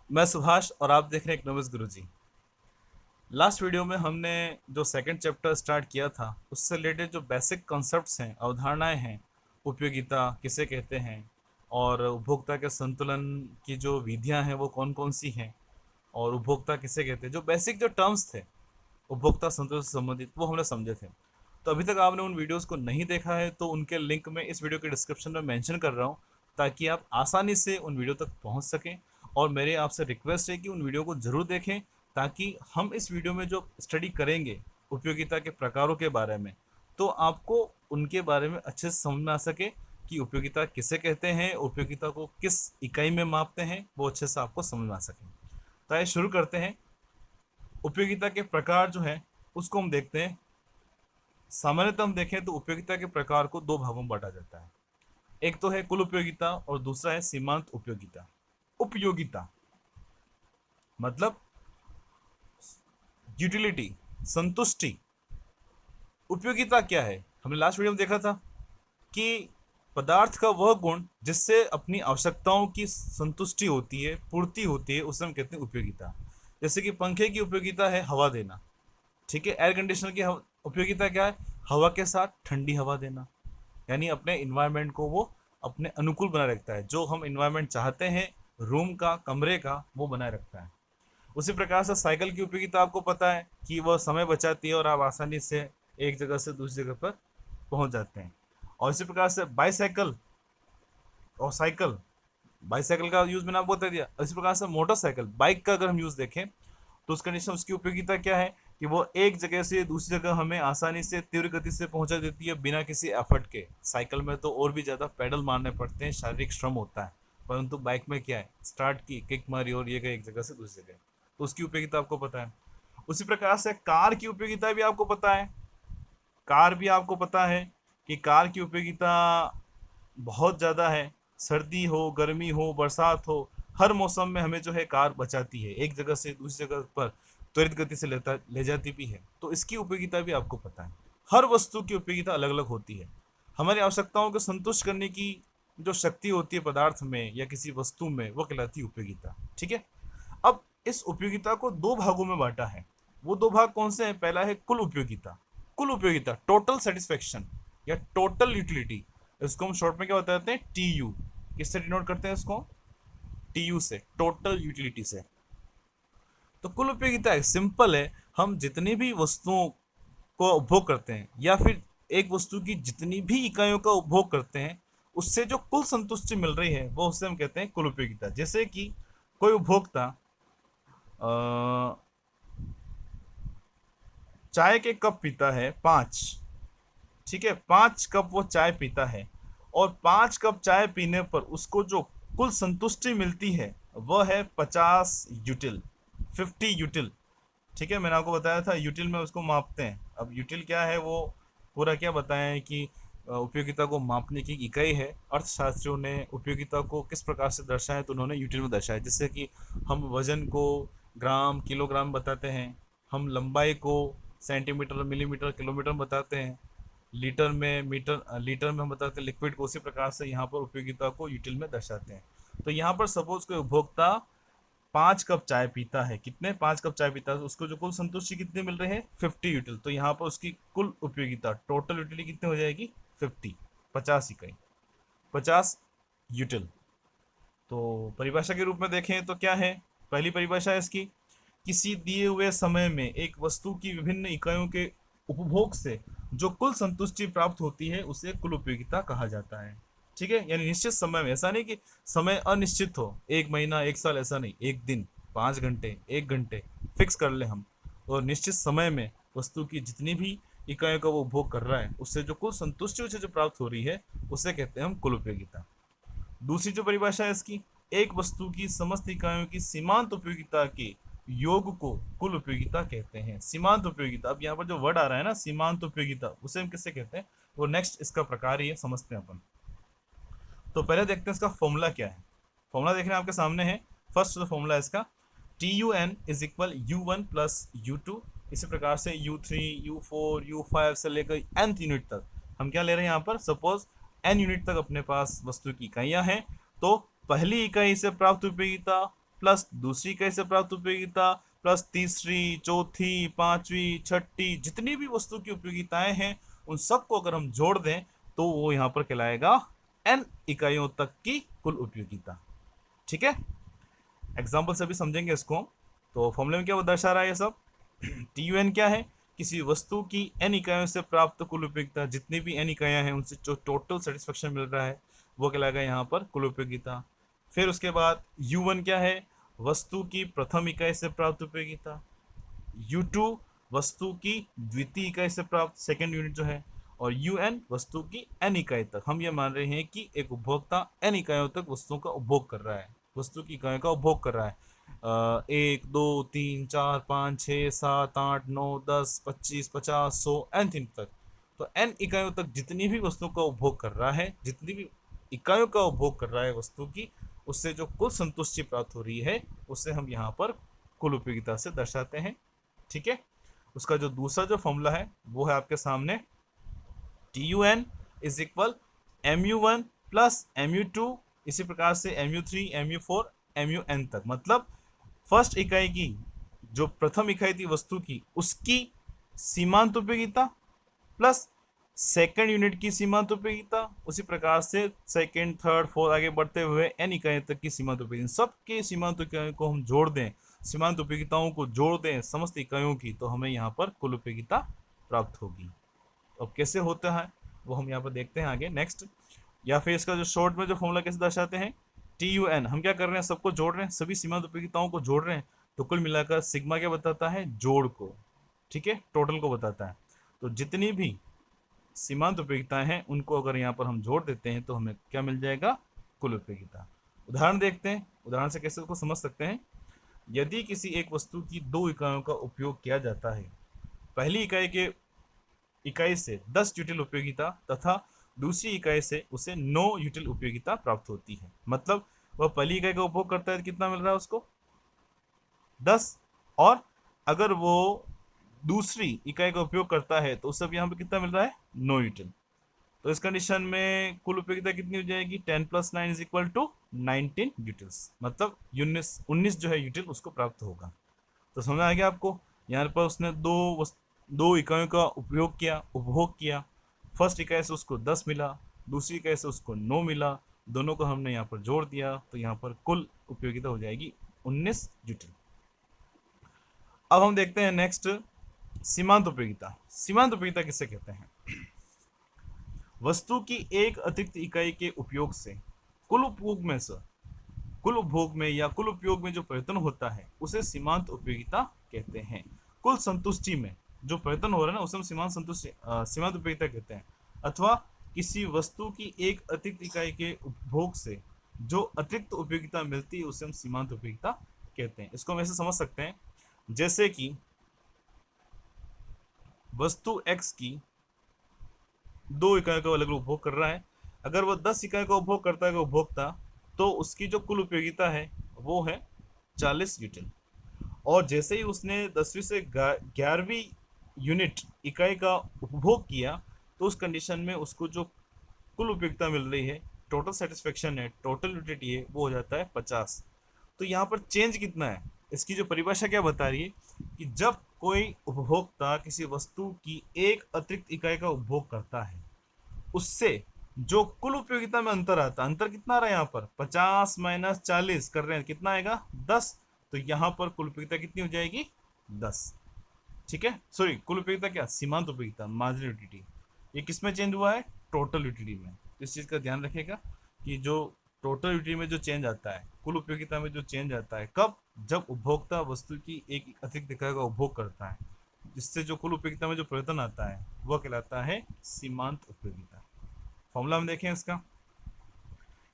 मैं सुभाष और आप देख रहे हैं इकोनॉमिक्स गुरुजी। लास्ट वीडियो में हमने जो सेकंड चैप्टर स्टार्ट किया था उससे रिलेटेड जो बेसिक कॉन्सेप्ट्स हैं, अवधारणाएं हैं, उपयोगिता किसे कहते हैं और उपभोक्ता के संतुलन की जो विधियां हैं वो कौन कौन सी हैं और उपभोक्ता किसे कहते हैं, जो बेसिक जो टर्म्स थे उपभोक्ता संतुलन से संबंधित वो हमने समझे थे। तो अभी तक आपने उन वीडियोस को नहीं देखा है तो उनके लिंक मैं इस वीडियो के डिस्क्रिप्शन में मेंशन कर रहा हूँ ताकि आप आसानी से उन वीडियो तक पहुँच सकें। और मेरे आपसे रिक्वेस्ट है कि उन वीडियो को ज़रूर देखें ताकि हम इस वीडियो में जो स्टडी करेंगे उपयोगिता के प्रकारों के बारे में, तो आपको उनके बारे में अच्छे से समझ में आ सके कि उपयोगिता किसे कहते हैं, उपयोगिता को किस इकाई में मापते हैं, वो अच्छे से आपको समझ में आ सके। तो आइए शुरू करते हैं। उपयोगिता के प्रकार जो है उसको हम देखते हैं। सामान्यतः हम देखें तो उपयोगिता के प्रकार को दो भागों में बांटा जाता है। एक तो है कुल उपयोगिता और दूसरा है सीमांत उपयोगिता। उपयोगिता मतलब यूटिलिटी, संतुष्टि। उपयोगिता क्या है? हमने लास्ट वीडियो में देखा था कि पदार्थ का वह गुण जिससे अपनी आवश्यकताओं की संतुष्टि होती है, पूर्ति होती है, उसे हम कहते हैं उपयोगिता। जैसे कि पंखे की उपयोगिता है हवा देना, ठीक है। एयर कंडीशनर की उपयोगिता क्या है? हवा के साथ ठंडी हवा देना, यानी अपने इन्वायरमेंट को वो अपने अनुकूल बनाए रखता है। जो हम इन्वायरमेंट चाहते हैं रूम का, कमरे का, वो बनाए रखता है। उसी प्रकार से साइकिल की उपयोगिता आपको पता है कि वह समय बचाती है और आप आसानी से एक जगह से दूसरी जगह पर पहुंच जाते हैं। और इसी प्रकार से बाईसाइकिल और साइकिल, बाईसाइकिल का यूज़ मैंने आपको बता दिया। इसी प्रकार से मोटरसाइकिल, बाइक का अगर हम यूज़ देखें तो उस कंडीशन उसकी उपयोगिता क्या है कि वो एक जगह से दूसरी जगह हमें आसानी से तीव्र गति से पहुंचा देती है बिना किसी एफर्ट के। साइकिल में तो और भी ज़्यादा पेडल मारने पड़ते हैं, शारीरिक श्रम होता है, परंतु बाइक में क्या है, स्टार्ट की, किक मारी और ये गए एक जगह से दूसरी जगह। तो उसकी उपयोगिता आपको पता है। उसी प्रकार से कार की उपयोगिता भी आपको पता है। कार भी आपको पता है कि कार की उपयोगिता बहुत ज़्यादा है। सर्दी हो, गर्मी हो, बरसात हो, हर मौसम में हमें जो है कार बचाती है, एक जगह से दूसरी जगह पर त्वरित गति से ले जाती भी है। तो इसकी उपयोगिता भी आपको पता है। हर वस्तु की उपयोगिता अलग अलग होती है। हमारी आवश्यकताओं को संतुष्ट करने की जो शक्ति होती है पदार्थ में या किसी वस्तु में, वो कहलाती है उपयोगिता, ठीक है। अब इस उपयोगिता को दो भागों में बांटा है। वो दो भाग कौन से हैं? पहला है कुल उपयोगिता। कुल उपयोगिता, टोटल सेटिस्फेक्शन या टोटल यूटिलिटी, इसको हम शॉर्ट में क्या बताते हैं? T U. किससे डिनोट करते हैं इसको? टी यू से, टोटल यूटिलिटी से। तो कुल उपयोगिता है, सिंपल है। हम जितनी भी वस्तुओं को उपभोग करते हैं या फिर एक वस्तु की जितनी भी इकाइयों का उपभोग करते हैं, उससे जो कुल संतुष्टि मिल रही है वो उससे हम कहते हैं कुल उपयोगिता। जैसे कि कोई उपभोक्ता चाय के कप पीता है 5, ठीक है, 5 कप वो चाय पीता है और 5 कप चाय पीने पर उसको जो कुल संतुष्टि मिलती है वह है 50 यूटिल, 50 यूटिल, ठीक है। मैंने आपको बताया था यूटिल में उसको मापते हैं। अब यूटिल क्या है, वो पूरा क्या बताएं कि उपयोगिता को मापने की इकाई है। अर्थशास्त्रियों ने उपयोगिता को किस प्रकार से दर्शाया तो उन्होंने यूटिल में दर्शाया। जैसे कि हम वजन को ग्राम, किलोग्राम बताते हैं, हम लंबाई को सेंटीमीटर, मिलीमीटर, किलोमीटर में बताते हैं, लीटर में, मीटर, लीटर में हम बताते हैं लिक्विड को। उसी प्रकार से यहाँ पर उपयोगिता को यूटिल में दर्शाते हैं। तो यहाँ पर सपोज कोई उपभोक्ता 5 कप चाय पीता है, कितने? 5 कप चाय पीता है, तो उसको जो कुल संतुष्टि कितनी मिल रही है? 50 यूटिल। तो यहाँ पर उसकी कुल उपयोगिता, टोटल यूटिलिटी कितनी हो जाएगी? 50, 50 इकाई, 50 यूटिल। तो परिभाषा के रूप में देखें तो क्या है? पहली परिभाषा है इसकी, किसी दिए हुए समय में एक वस्तु की विभिन्न इकाइयों के उपभोग से जो कुल संतुष्टि प्राप्त होती है उसे कुल उपयोगिता कहा जाता है, ठीक है। यानी निश्चित समय में, ऐसा नहीं कि समय अनिश्चित हो, एक महीना, एक साल, ऐसा नहीं, एक दिन, 5 घंटे, 1 घंटे फिक्स कर ले हम। और निश्चित समय में वस्तु की जितनी भी इकाइयों का वो उपभोग कर रहा है उससे जो कुल संतुष्टि उसे जो प्राप्त हो रही है उसे कहते हैं हम कुल उपयोगिता। दूसरी जो परिभाषा है इसकी, एक वस्तु की समस्त इकाइयों की सीमांत उपयोगिता के योग को कुल उपयोगिता कहते हैं। सीमांत उपयोगिता, अब यहाँ पर जो वर्ड आ रहा है ना सीमांत उपयोगिता, उसे हम किससे कहते हैं? वो नेक्स्ट इसका प्रकार ही है, समझते हैं अपन। तो पहले देखते हैं इसका फॉर्मूला क्या है। फॉर्मूला देखने आपके सामने है। फर्स्ट जो फॉर्मूला है इसका, t u n is equal U1 plus U2। इसी प्रकार से U3, U4, U5 से लेकर nth यूनिट तक हम क्या ले रहे हैं यहाँ पर? सपोज n यूनिट तक अपने पास वस्तु की इकाइयाँ हैं, तो पहली इकाई से प्राप्त उपयोगिता प्लस दूसरी इकाई से प्राप्त उपयोगिता प्लस तीसरी, चौथी, पांचवी, छठी, जितनी भी वस्तु की उपयोगिताएं हैं उन सबको अगर हम जोड़ दें तो वो यहां पर कहलाएगा n इकाइयों तक की कुल उपयोगिता। ठीक है, एग्जाम्पल से भी समझेंगे इसको। तो फॉर्मूले में क्या दर्शा रहा है ये सब? टी यू एन क्या है? किसी वस्तु की n इकाइयों से प्राप्त कुल उपयोगिता, जितनी भी n इकाइयां हैं उनसे जो टोटल सेटिस्फेक्शन मिल रहा है वो कहलाएगा यहाँ पर कुल उपयोगिता। फिर उसके बाद U1 क्या है? वस्तु की प्रथम इकाई से प्राप्त उपयोगिता। U2 वस्तु की द्वितीय इकाई से प्राप्त, सेकेंड यूनिट जो है। और UN वस्तु की n इकाई तक। हम ये मान रहे हैं कि एक उपभोक्ता n इकाइयों तक वस्तुओं का उपभोग कर रहा है, वस्तु की इकाइयों का उपभोग कर रहा है। 1, 2, 3, 4, 5, 6, 7, 8, 9, 10, 25, 50, 100 n तक। तो n इकाइयों तक जितनी भी वस्तुओं का उपभोग कर रहा है, जितनी भी इकाइयों का उपभोग कर रहा है वस्तु की, उससे जो कुल संतुष्टि प्राप्त हो रही है उसे हम यहाँ पर कुल उपयोगिता से दर्शाते हैं। ठीक है, उसका जो दूसरा जो फॉर्मूला है वो है आपके सामने, t u n is equal MU1 plus MU2, इसी प्रकार से MU3, MU4, MUN तक। मतलब फर्स्ट इकाई की, जो प्रथम इकाई थी वस्तु की, उसकी सीमांत उपयोगिता प्लस सेकंड यूनिट की सीमांत उपयोगिता, उसी प्रकार से सेकंड, थर्ड, फोर्थ आगे बढ़ते हुए n इकाई तक की सीमांत उपयोगिता, सबके सीमांत इकाइयों को हम जोड़ दें, सीमांत उपयोगिताओं को जोड़ दें समस्त इकाइयों की, तो हमें यहाँ पर कुल उपयोगिता प्राप्त होगी। अब कैसे होता है वो हम यहाँ पर देखते हैं आगे नेक्स्ट। या फिर इसका जो शॉर्ट में जो फॉर्मूला कैसे दर्शाते हैं, टी यू एन, हम क्या कर रहे हैं, सबको जोड़ रहे हैं, सभी सीमांत उपयोगिताओं को जोड़ रहे हैं, तो कुल मिलाकर सिग्मा क्या बताता है, जोड़ को। ठीक है, टोटल को बताता है। तो जितनी भी सीमांत उपयोगिताएं हैं उनको अगर यहाँ पर हम जोड़ देते हैं तो हमें क्या मिल जाएगा, कुल उपयोगिता। उदाहरण देखते हैं, उदाहरण से कैसे उसको समझ सकते हैं। यदि किसी एक वस्तु की 2 इकाइयों का उपयोग किया जाता है, पहली इकाई से 10 यूटिल उपयोगिता तथा दूसरी इकाई से उसे 9 यूटिल उपयोगिता प्राप्त होती है। मतलब वह पहली इकाई का उपभोग करता है तो कितना मिल रहा है उसको, 10, और अगर वो दूसरी इकाई का उपयोग करता है तो उसे यहाँ पे कितना मिल रहा है, 9 यूटिल। तो इस कंडीशन में कुल उपयोगिता कितनी हो जाएगी, 10 + 9 = 19 यूटिल्स। मतलब 19 जो है यूटिल उसको प्राप्त होगा। तो समझ आ गया आपको? यहाँ पर उसने दो इकाइयों का उपभोग किया। फर्स्ट इकाई से उसको 10 मिला, दूसरी इकाई से उसको 9 मिला, दोनों को हमने यहाँ पर जोड़ दिया तो यहाँ पर कुल उपयोगिता हो जाएगी 19 यूटिल। अब हम देखते हैं नेक्स्ट, सीमांत उपयोगिता। सीमांत उपयोगिता किसे कहते हैं? वस्तु की एक अतिरिक्त इकाई के उपयोग से कुल उपभोग में या कुल उपयोग में जो परिवर्तन होता है उसे सीमांत उपयोगिता कहते हैं। कुल संतुष्टि में जो परिवर्तन हो रहा है ना उसे हम सीमांत उपयोगिता कहते हैं। अथवा किसी वस्तु की एक अतिरिक्त इकाई के उपभोग से जो अतिरिक्त उपयोगिता मिलती है उसे हम सीमांत उपयोगिता कहते हैं। इसको हम ऐसे समझ सकते हैं, जैसे कि वस्तु X की 2 इकाइयों का अलग अलग उपभोग कर रहा है। अगर वह 10 इकाई का उपभोग करता है उपभोक्ता, तो उसकी जो कुल उपयोगिता है वो है 40 यूटिल। और जैसे ही उसने 10वीं से 11वीं यूनिट इकाई का उपभोग किया तो उस कंडीशन में उसको जो कुल उपयोगिता मिल रही है, टोटल सेटिस्फेक्शन है, टोटल यूटिलिटी है, वो हो जाता है 50। तो यहाँ पर चेंज कितना है, इसकी जो परिभाषा क्या बता रही है कि जब कोई उपभोक्ता किसी वस्तु की एक अतिरिक्त इकाई का उपभोग करता है, उससे जो कुल उपयोगिता में अंतर आता है, अंतर कितना आ रहा है यहाँ पर, 50 - 40 कर रहे हैं, कितना आएगा, 10। तो यहाँ पर कुल उपयोगिता कितनी हो जाएगी, 10। ठीक है, सॉरी, कुल उपयोगिता क्या, सीमांत उपयोगिता, मार्जिनल यूटिलिटी, ये किस में चेंज हुआ है, टोटल यूटिलिटी में। तो इस चीज़ का ध्यान रखिएगा कि जो टोटल यूटिलिटी में जो चेंज आता है, कुल उपयोगिता में जो चेंज आता है, कब, जब उपभोक्ता वस्तु की एक अतिरिक्त इकाई का उपभोग करता है, जिससे जो कुल उपयोगिता में जो परिवर्तन आता है वह कहलाता है सीमांत उपयोगिता। फॉर्मूला हम देखें इसका,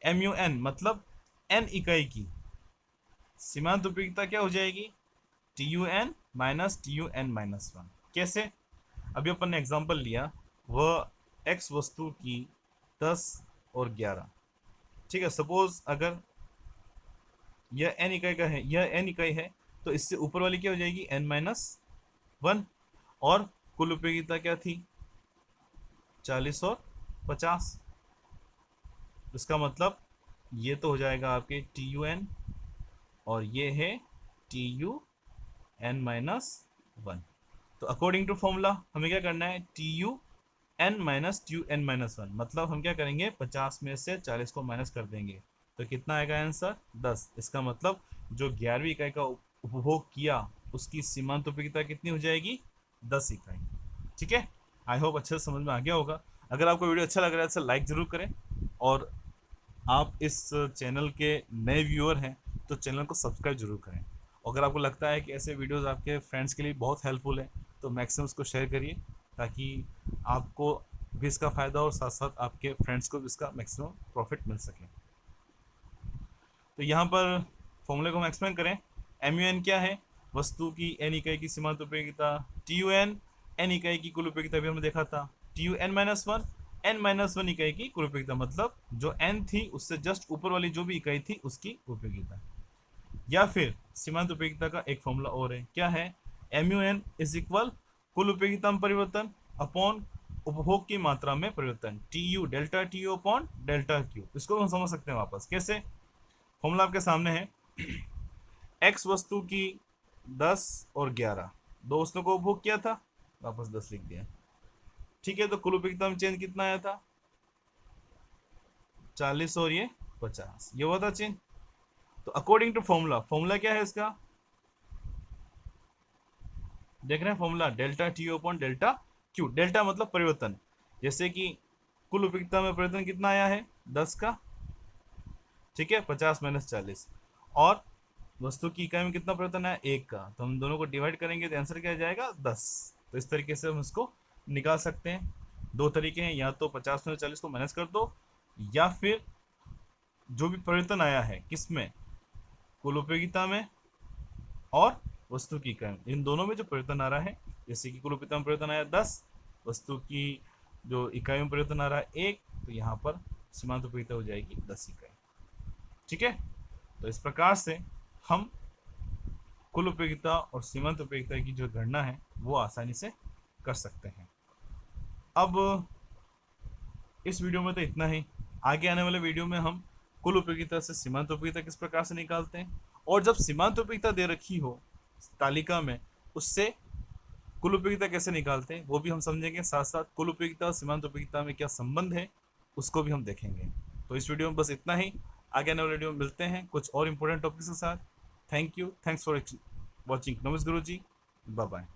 MUN मतलब n इकाई की सीमांत उपयोगिता क्या हो जाएगी, TUN - TUN-1। कैसे? अभी अपन ने एग्जांपल लिया, वह x वस्तु की 10 और 11। ठीक है, सपोज अगर यह n इकाई का है, यह n इकाई है, तो इससे ऊपर वाली क्या हो जाएगी, n-1। और कुल उपयोगिता क्या थी, 40 और 50। इसका मतलब ये तो हो जाएगा आपके TUN और ये है TUN-1। तो अकॉर्डिंग टू फॉर्मूला हमें क्या करना है, TUN-TUN-1, मतलब हम क्या करेंगे 50 में से 40 को माइनस कर देंगे तो कितना आएगा आंसर 10। इसका मतलब जो 11वीं इकाई का उपभोग किया उसकी सीमांत उपयोगिता कितनी हो जाएगी, 10 इकाई। ठीक है, आई होप अच्छे से समझ में आ गया होगा। अगर आपको वीडियो अच्छा लग रहा है तो लाइक ज़रूर करें, और आप इस चैनल के नए व्यूअर हैं तो चैनल को सब्सक्राइब जरूर करें। अगर आपको लगता है कि ऐसे वीडियोस आपके फ्रेंड्स के लिए बहुत हेल्पफुल है तो मैक्सिमम उसको शेयर करिए, ताकि आपको भी इसका फ़ायदा और साथ साथ आपके फ्रेंड्स को भी इसका मैक्सिमम प्रॉफिट मिल सके। तो यहाँ पर फॉर्मूले को हम एक्सप्लेन करें। MUN क्या है, वस्तु की n इकाई की सीमांत उपयोगिता। TUN n इकाई की कुल उपयोगिता भी हमने देखा था। TUN-1 n-1 इकाई की कुल उपयोगिता, मतलब जो n थी उससे जस्ट ऊपर वाली जो भी इकाई थी उसकी उपयोगिता। या फिर सीमांत उपयोगिता का एक फॉर्मूला और है, क्या है, MUN इज इक्वल कुल उपयोगिता में परिवर्तन अपॉन उपभोग की मात्रा में परिवर्तन, TU delta TU upon delta Q। इसको हम समझ सकते हैं वापस कैसे, फॉर्मूला आपके सामने है। एक्स वस्तु की 10 और 11, दो वस्तुओं को उपभोग किया था, वापस 10 लिख दिया। ठीक है, तो कुल उपयोगिता में चेंज कितना आया था, 40 और ये 50, ये हुआ था चेंज। तो अकॉर्डिंग टू फॉर्मूला, फॉर्मूला क्या है इसका, देख रहे हैं formula, delta TU upon delta Q। Delta मतलब परिवर्तन, जैसे कि कुल उपयोगिता में परिवर्तन कितना आया है 10 का, ठीक है, 50 माइनस 40, और वस्तु की इकाई में कितना परिवर्तन है 1 का, तो हम दोनों को डिवाइड करेंगे तो आंसर क्या आ जाएगा 10। तो इस तरीके से हम इसको निकाल सकते हैं। दो तरीके हैं, या तो 50 में 40 को माइनस कर दो, या फिर जो भी परिवर्तन आया है किसमें, कुल उपयोगिता में और वस्तु की इकाई में, इन दोनों में जो परिवर्तन आ रहा है, जैसे कि कुल उपयोगिता में परिवर्तन आया 10, वस्तु की जो इकाई में परिवर्तन आ रहा है 1, तो यहाँ पर सीमांत उपयोगिता हो जाएगी 10 इकाई। ठीक है, तो इस प्रकार से हम कुल उपयोगिता और सीमांत उपयोगिता की जो गणना है वो आसानी से कर सकते हैं। अब इस वीडियो में तो इतना ही। आगे आने वाले वीडियो में हम कुल उपयोगिता से सीमांत उपयोगिता किस प्रकार से निकालते हैं, और जब सीमांत उपयोगिता दे रखी हो तालिका में उससे कुल उपयोगिता कैसे निकालते हैं वो भी हम समझेंगे। साथ साथ कुल उपयोगिता और सीमांत उपयोगिता में क्या संबंध है उसको भी हम देखेंगे। तो इस वीडियो में बस इतना ही। आगे आने वाले वीडियो में मिलते हैं कुछ और इंपॉर्टेंट टॉपिक्स के साथ। Thank you, thanks for watching. नमस्कार गुरु जी, बाय बाय।